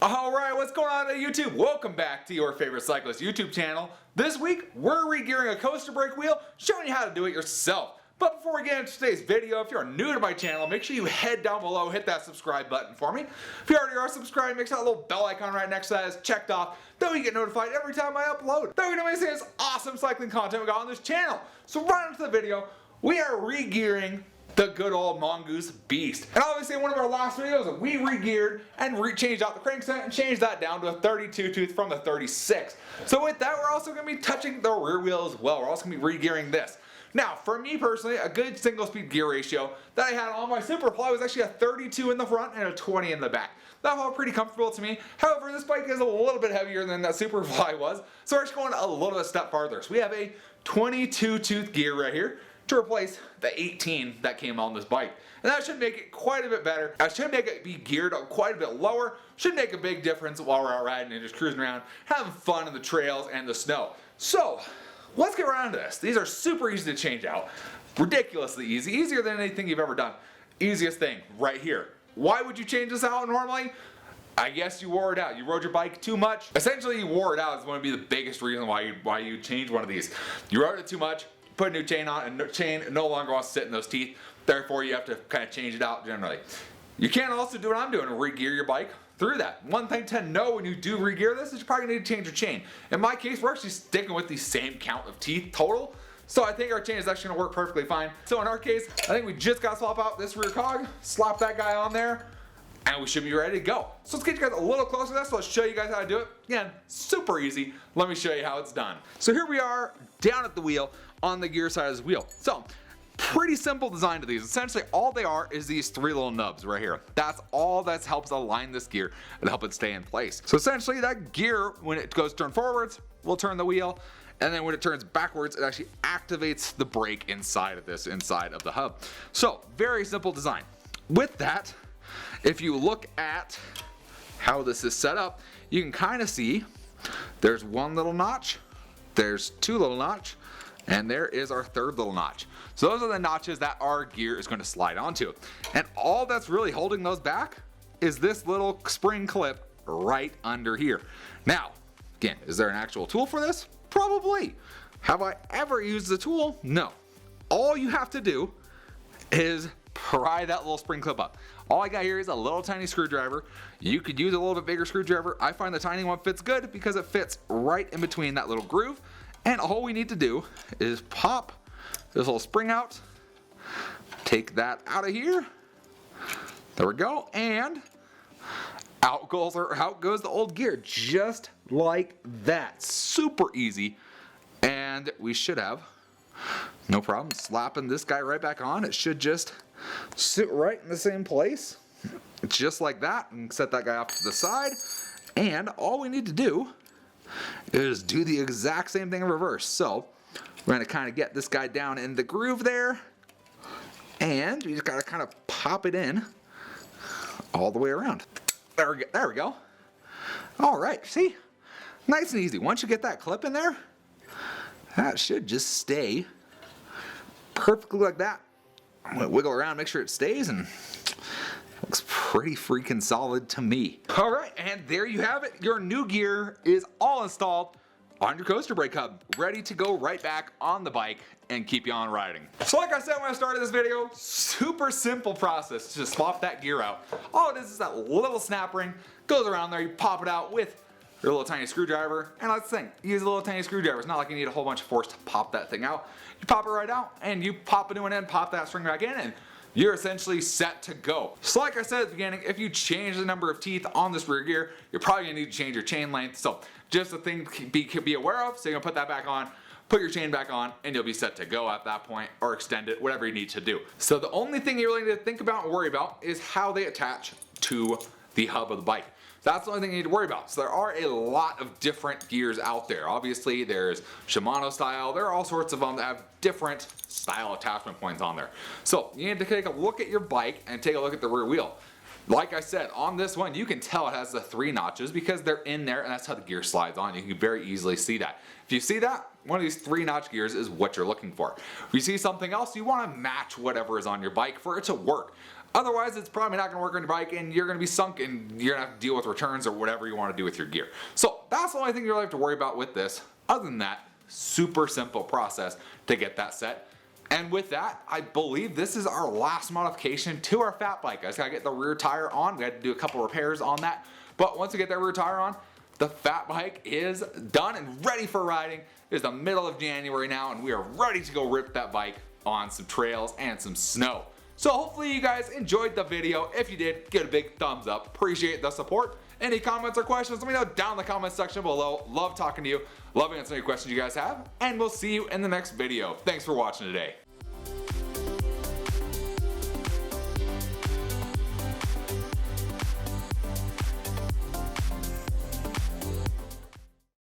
Alright, what's going on YouTube? Welcome back to your favorite cyclist YouTube channel. This week, we're regearing a coaster brake wheel, showing you how to do it yourself. But before we get into today's video, if you're new to my channel, make sure you head down below, hit that subscribe button for me. If you already are subscribed, make sure that little bell icon right next to that is checked off. That way you get notified every time I upload. That way you know when I say this awesome cycling content we got on this channel. So right into the video, we are regearing the good old Mongoose Beast. And obviously in one of our last videos, we regeared and changed out the crankset and changed that down to a 32 tooth from the 36. So with that, we're also going to be touching the rear wheel as well. We're also going to be regearing this. Now, for me personally, a good single speed gear ratio that I had on my Superfly was actually a 32 in the front and a 20 in the back. That felt pretty comfortable to me. However, this bike is a little bit heavier than that Superfly was, so we're just going a little bit step farther. So we have a 22 tooth gear right here to replace the 18 that came on this bike. And that should make it quite a bit better. That should make it be geared up quite a bit lower. Should make a big difference while we're out riding and just cruising around, having fun in the trails and the snow. So, let's get right into this. These are super easy to change out. Ridiculously easy. Easier than anything you've ever done. Easiest thing, right here. Why would you change this out normally? I guess you wore it out. You rode your bike too much. Essentially, you wore it out is going to be the biggest reason why you change one of these. You rode it too much, put a new chain on, and the chain no longer wants to sit in those teeth. Therefore, you have to kind of change it out generally. You can also do what I'm doing and regear your bike through that. One thing to know when you do regear this is you probably need to change your chain. In my case, we're actually sticking with the same count of teeth total. So I think our chain is actually going to work perfectly fine. So in our case, I think we just got to swap out this rear cog, slap that guy on there, and we should be ready to go. So let's get you guys a little closer to this. So let's show you guys how to do it. Again, super easy. Let me show you how it's done. So here we are down at the wheel on the gear side of the wheel. So pretty simple design to these. Essentially all they are is these three little nubs right here. That's all that helps align this gear and help it stay in place. So essentially that gear, when it goes turn forwards, will turn the wheel. And then when it turns backwards, it actually activates the brake inside of the hub. So very simple design. With that, if you look at how this is set up, you can kind of see there's one little notch, there's two little notch, and there is our third little notch. So those are the notches that our gear is going to slide onto. And all that's really holding those back is this little spring clip right under here. Now, again, is there an actual tool for this? Probably. Have I ever used the tool? No. All you have to do is pry that little spring clip up. All I got here is a little tiny screwdriver. You could use a little bit bigger screwdriver. I find the tiny one fits good because it fits right in between that little groove. And all we need to do is pop this little spring out, take that out of here. There we go. And out goes the old gear, just like that. Super easy. And we should have no problem slapping this guy right back on. It should just sit right in the same place, just like that, and set that guy off to the side. And all we need to do is do the exact same thing in reverse. So we're going to kind of get this guy down in the groove there, and we just got to kind of pop it in all the way around. There we go. All right, see? Nice and easy. Once you get that clip in there, that should just stay perfectly like that. I'm going to wiggle around, make sure it stays, and looks pretty freaking solid to me. All right, and there you have it. Your new gear is all installed on your coaster brake hub, ready to go right back on the bike and keep you on riding. So like I said when I started this video, super simple process to just swap that gear out. All it is that little snap ring, goes around there, you pop it out with your little tiny screwdriver. And let's think, use a little tiny screwdriver. It's not like you need a whole bunch of force to pop that thing out. You pop it right out and you pop a new one in, pop that string back in, and you're essentially set to go. So like I said at the beginning, if you change the number of teeth on this rear gear, you're probably gonna need to change your chain length. So just a thing to be aware of. So you're gonna put that back on, put your chain back on, and you'll be set to go at that point, or extend it, whatever you need to do. So the only thing you really need to think about and worry about is how they attach to the hub of the bike. That's the only thing you need to worry about. So there are a lot of different gears out there. Obviously there's Shimano style, there are all sorts of them that have different style attachment points on there. So you need to take a look at your bike and take a look at the rear wheel. Like I said, on this one, you can tell it has the 3 notches because they're in there, and that's how the gear slides on. You can very easily see that. If you see that, one of these 3 notch gears is what you're looking for. If you see something else, you want to match whatever is on your bike for it to work. Otherwise, it's probably not going to work on your bike and you're going to be sunk and you're going to have to deal with returns or whatever you want to do with your gear. So that's the only thing you really have to worry about with this. Other than that, super simple process to get that set. And with that, I believe this is our last modification to our fat bike. I just gotta get the rear tire on. We had to do a couple repairs on that. But once we get that rear tire on, the fat bike is done and ready for riding. It is the middle of January now and we are ready to go rip that bike on some trails and some snow. So hopefully you guys enjoyed the video. If you did, give it a big thumbs up. Appreciate the support. Any comments or questions, let me know down in the comment section below. Love talking to you. Love answering any questions you guys have. And we'll see you in the next video. Thanks for watching today.